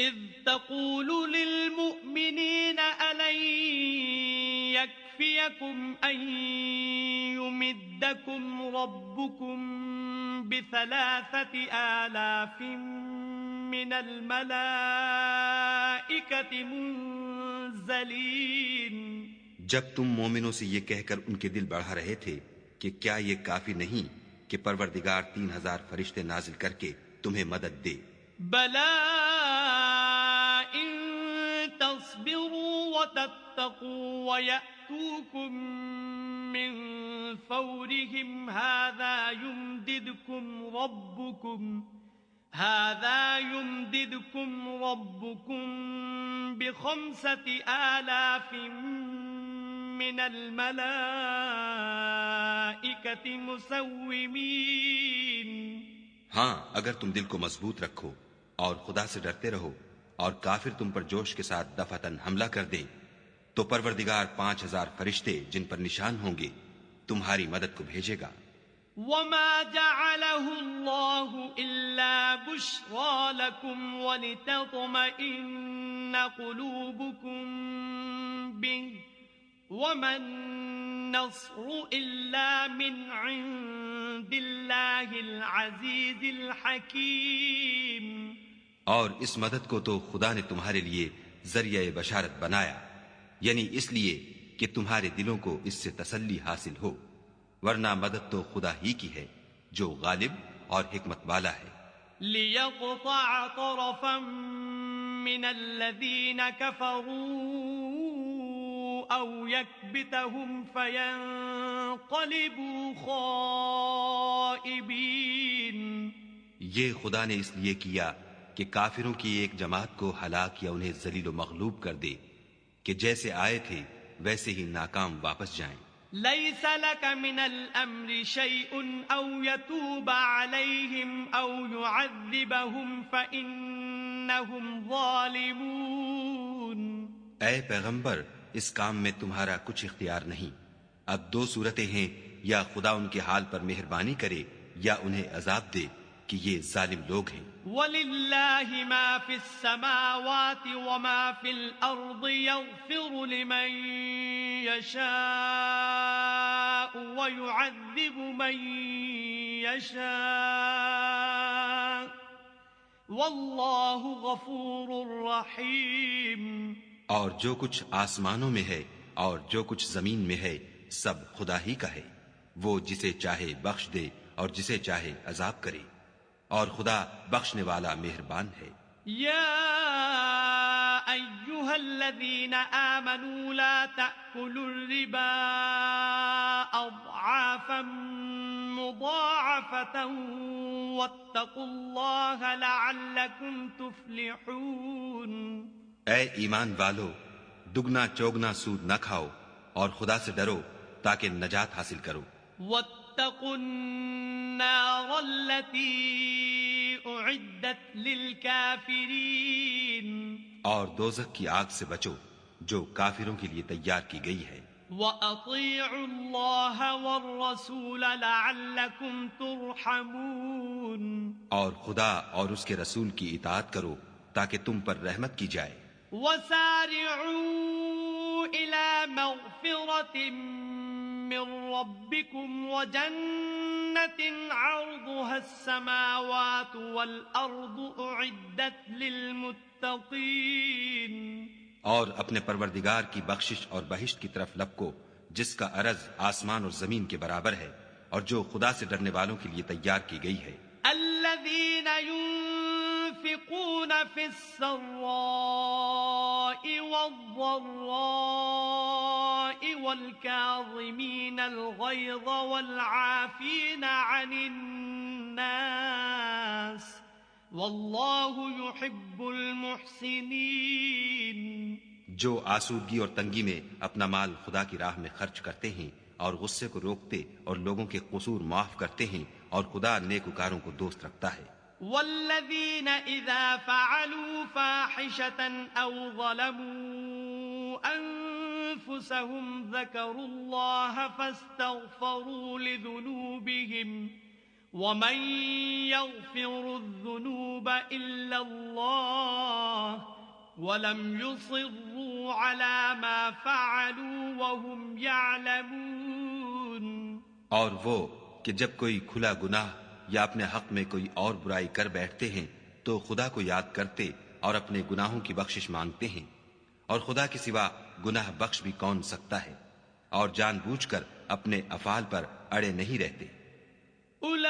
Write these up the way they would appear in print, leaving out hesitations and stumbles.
إذ تقول للمؤمنين ألن يكفيكم أن يمدكم ربكم ب3,000 من الملائكة منزلين. جب تم مومنوں سے یہ کہہ کر ان کے دل بڑھا رہے تھے کہ کیا یہ کافی نہیں کہ پروردگار 3,000 فرشتے نازل کر کے تمہیں مدد دے؟ بلى إن تصبروا وتتقوا ويأتوكم من فورهم هذا يمددكم ربكم ب5,000 من الملائكة مسومين. ہاں اگر تم دل کو مضبوط رکھو اور خدا سے ڈرتے رہو اور کافر تم پر جوش کے ساتھ دفعتاً حملہ کر دے تو پروردگار 5,000 فرشتے جن پر نشان ہوں گے تمہاری مدد کو بھیجے گا. وما جعله الله إلا بشرى لكم ولتطمئن قلوبكم به وما النصر إلا من عند الله العزيز الحكيم. اور اس مدد کو تو خدا نے تمہارے لیے ذریعہ بشارت بنایا، یعنی اس لیے کہ تمہارے دلوں کو اس سے تسلی حاصل ہو، ورنہ مدد تو خدا ہی کی ہے جو غالب اور حکمت والا ہے. لِيَقْطَعَ طَرَفًا مِّنَ الَّذِينَ كَفَرُوا أَوْ يَكْبِتَهُمْ فَيَنقَلِبُوا خَائِبِينَ. یہ خدا نے اس لیے کیا کہ کافروں کی ایک جماعت کو ہلاک یا انہیں ذلیل و مغلوب کر دے کہ جیسے آئے تھے ویسے ہی ناکام واپس جائیں. لَيْسَ لَكَ مِنَ الْأَمْرِ شَيْءٌ أَوْ يَتُوبَ عَلَيْهِمْ أَوْ يُعَذِّبَهُمْ فَإِنَّهُمْ ظَالِمُونَ. اے پیغمبر اس کام میں تمہارا کچھ اختیار نہیں. اب 2 صورتیں ہیں، یا خدا ان کے حال پر مہربانی کرے یا انہیں عذاب دے کہ یہ ظالم لوگ ہیں. وَلِلَّهِ مَا فِي السَّمَاوَاتِ وَمَا فِي الْأَرْضِ يَغْفِرُ لِمَن يَشَاءُ وَيُعَذِّبُ مَن يَشَاءُ وَاللَّهُ غَفُورٌ رَّحِيمٌ. اور جو کچھ آسمانوں میں ہے اور جو کچھ زمین میں ہے سب خدا ہی کا ہے، وہ جسے چاہے بخش دے اور جسے چاہے عذاب کرے، اور خدا بخشنے والا مہربان ہے. يا أيها الذين آمنوا لا تأكلوا الربا أضعافا مضاعفة واتقوا الله لعلكم تفلحون. اے ایمان والو، دگنا چوگنا سود نہ کھاؤ اور خدا سے ڈرو تاکہ نجات حاصل کرو. واتقوا النار التي أعدت للكافرين. اور دوزخ کی آگ سے بچو جو کافروں کے لیے تیار کی گئی ہے. وَأَطِيعُوا اللَّهَ وَالرَّسُولَ لَعَلَّكُمْ تُرْحَمُونَ. اور خدا اور اس کے رسول کی اطاعت کرو تاکہ تم پر رحمت کی جائے. وَسَارِعُوا إِلَى مَغْفِرَةٍ مِّن رَّبِّكُمْ وَجَنَّةٍ عَرْضُهَا السَّمَاوَاتُ وَالْأَرْضُ أُعِدَّتْ لِلْمُتَّقِينَ. اور اپنے پروردگار کی بخشش اور بہشت کی طرف لپکو جس کا عرض آسمان اور زمین کے برابر ہے اور جو خدا سے ڈرنے والوں کے لیے تیار کی گئی ہے. الذين ينفقون في السراء والضراء والكاظمين الغيظ والعافين عن الناس والله يحب المحسنين. جو آسودگی اور تنگی میں اپنا مال خدا کی راہ میں خرچ کرتے ہیں اور غصے کو روکتے اور لوگوں کے قصور معاف کرتے ہیں، اور خدا نیکوکاروں کو دوست رکھتا ہے. والذین اذا فعلوا فاحشة او ظلموا انفسهم ذکروا اللہ فاستغفروا لذنوبهم ومن يغفر الذنوب إلا الله ولم يصروا على ما فعلوا وهم يعلمون. اور وہ کہ جب کوئی کھلا گناہ یا اپنے حق میں کوئی اور برائی کر بیٹھتے ہیں تو خدا کو یاد کرتے اور اپنے گناہوں کی بخشش مانگتے ہیں، اور خدا کے سوا گناہ بخش بھی کون سکتا ہے، اور جان بوجھ کر اپنے افعال پر اڑے نہیں رہتے. أولئك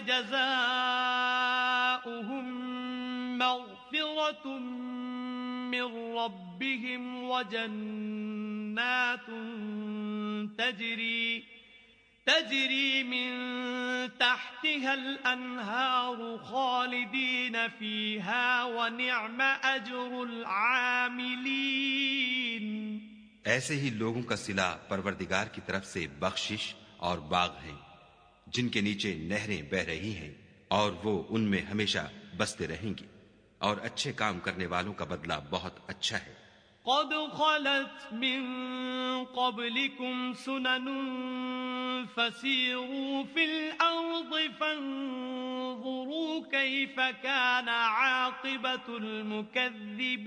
جزاؤهم مغفرة من ربهم وجنات تجري من تحتها الأنهار خالدين فيها ونعم أجر العاملين. ایسے ہی لوگوں کا صلہ پروردگار کی طرف سے بخشش اور باغ ہیں جن کے نیچے نہریں بہ رہی ہیں، اور وہ ان میں ہمیشہ بستے رہیں گے، اور اچھے کام کرنے والوں کا بدلہ بہت اچھا ہے. قد خلت من قبلكم سنن فسيروا في الأرض فانظروا كيف كان عاقبة المكذبين.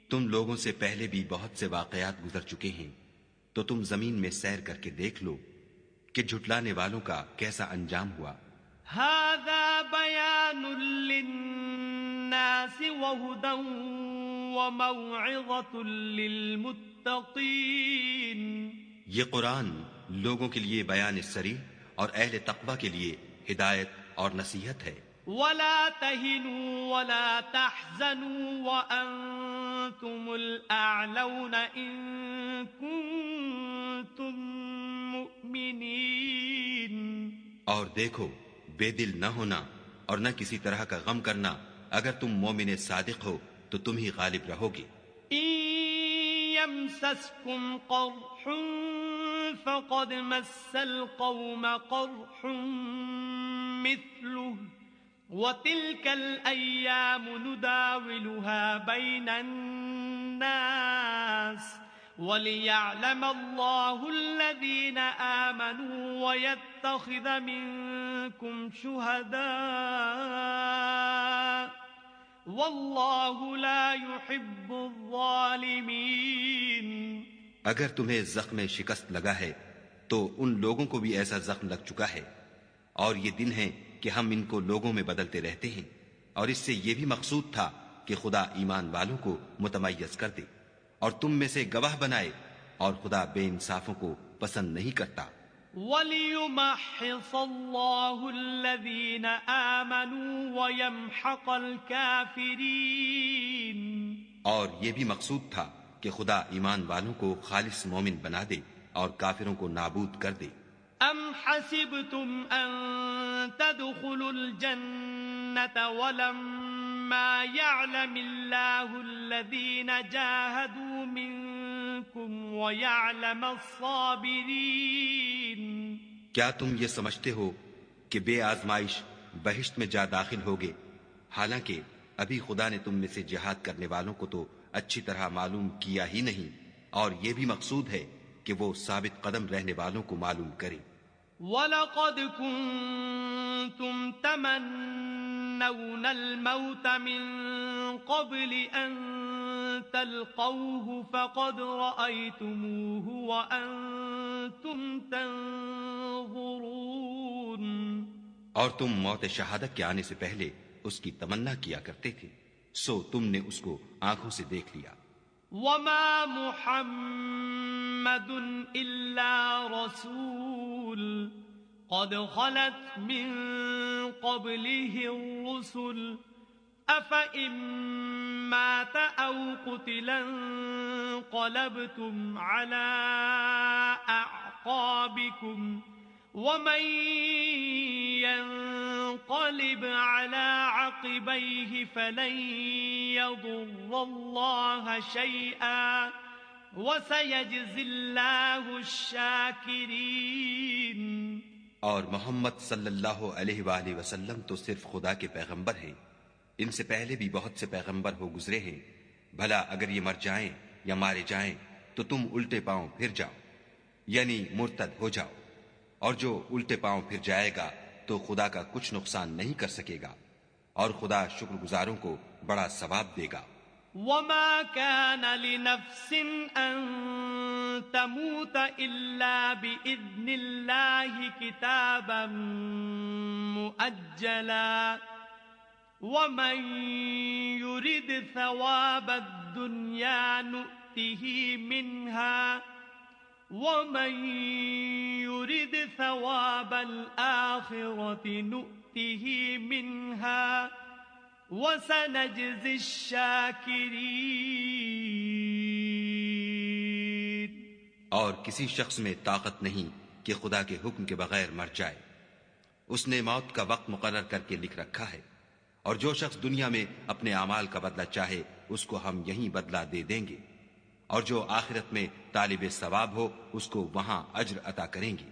تم لوگوں سے پہلے بھی بہت سے واقعات گزر چکے ہیں، تو تم زمین میں سیر کر کے دیکھ لو کہ جھٹلانے والوں کا کیسا انجام ہوا. هذا بيان للناس وهدى وموعظة للمتقين. یہ قرآن لوگوں کے لیے بیان صریح اور اہل تقوی کے لیے ہدایت اور نصیحت ہے. ولا تهنوا ولا تحزنوا وأنتم الأعلون إن كنتم مؤمنين. اور دیکھو، بے دل نہ ہونا اور نہ کسی طرح کا غم کرنا، اگر تم مومن صادق ہو تو تم ہی غالب رہو گے. إن يمسسكم قرح فقد مس القوم قرح مثله وتلك الأيام نداولها بين الناس وَلِيَعْلَمَ اللَّهُ الَّذِينَ آمَنُوا وَيَتَّخِذَ مِنكُمْ شُهَدَاءَ وَاللَّهُ لَا يُحِبُّ الظَّالِمِينَ. اگر تمہیں زخم شکست لگا ہے تو ان لوگوں کو بھی ایسا زخم لگ چکا ہے، اور یہ دن ہے کہ ہم ان کو لوگوں میں بدلتے رہتے ہیں، اور اس سے یہ بھی مقصود تھا کہ خدا ایمان والوں کو متمیز کر دے اور تم میں سے گواہ بنائے، اور خدا بے انصافوں کو پسند نہیں کرتا. وَلِيُمَحِّصَ اللَّهُ الَّذِينَ آمَنُوا وَيَمْحَقَ الْكَافِرِينَ. اور یہ بھی مقصود تھا کہ خدا ایمان والوں کو خالص مومن بنا دے اور کافروں کو نابود کر دے. أَمْ حَسِبْتُمْ أَن تَدْخُلُوا الْجَنَّةَ وَلَمَّا يَعْلَمِ اللَّهُ الَّذِينَ جَاهَدُوا مِنكُمْ وَيَعْلَمَ الصَّابِرِينَ. کیا تم یہ سمجھتے ہو کہ بے آزمائش بہشت میں جا داخل ہوگے، حالانکہ ابھی خدا نے تم میں سے جہاد کرنے والوں کو تو اچھی طرح معلوم کیا ہی نہیں، اور یہ بھی مقصود ہے کہ وہ ثابت قدم رہنے والوں کو معلوم کرے. وَلَقَدْ كُنْتُمْ تَمَنَّوْنَ الْمَوْتَ مِنْ قَبْلِ أَنْ تَلْقَوْهُ فَقَدْ رَأَيْتُمُوهُ وَأَنْتُمْ تَنْظُرُونَ. اور تم موت شہادت کے آنے سے پہلے اس کی تمنا کیا کرتے تھے، سو تم نے اس کو آنکھوں سے دیکھ لیا. وَمَا مُحَمَّدٌ إِلَّا رَسُولٌ قَدْ خَلَتْ مِن قَبْلِهِ الرُّسُلُ أَفَإِن مَّاتَ أَوْ قُتِلَ انقَلَبْتُمْ عَلَىٰ أَعْقَابِكُمْ وَمَن يَنقَلِبْ عَلَىٰ عَقِبَيْهِ فَلَن يَضُرَّ اللَّهَ شَيْئًا وَسَيَجْزِي اللَّهُ الشَّاكِرِينَ. اور محمد صلی اللہ علیہ وآلہ وسلم تو صرف خدا کے پیغمبر ہیں، ان سے پہلے بھی بہت سے پیغمبر ہو گزرے ہیں. بھلا اگر یہ مر جائیں یا مارے جائیں تو تم الٹے پاؤں پھر جاؤ، یعنی مرتد ہو جاؤ، اور جو الٹے پاؤں پھر جائے گا تو خدا کا کچھ نقصان نہیں کر سکے گا، اور خدا شکر گزاروں کو بڑا ثواب دے گا۔ وما كان لنفس أن تموت إلا بإذن الله كتابا مؤجلا ومن يرد ثواب الدنيا نؤته منها ومن يرد ثواب الآخرة نؤته منها وَسَنَجْزِي الشَّاكِرِينَ۔ اور کسی شخص میں طاقت نہیں کہ خدا کے حکم کے بغیر مر جائے، اس نے موت کا وقت مقرر کر کے لکھ رکھا ہے، اور جو شخص دنیا میں اپنے اعمال کا بدلہ چاہے اس کو ہم یہیں بدلہ دے دیں گے، اور جو آخرت میں طالب ثواب ہو اس کو وہاں اجر عطا کریں گے،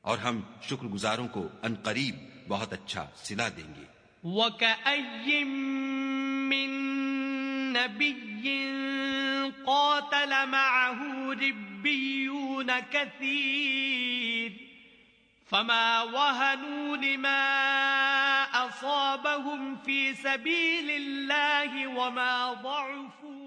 اور ہم شکر گزاروں کو ان قریب بہت اچھا صلہ دیں گے۔ وَكَأَيٍّ مِّن نَّبِيٍّ قَاتَلَ مَعَهُ رِبِّيُّونَ كَثِيرٌ فَمَا وَهَنُوا لِمَا أَصَابَهُمْ فِي سَبِيلِ اللَّهِ وَمَا ضَعُفُوا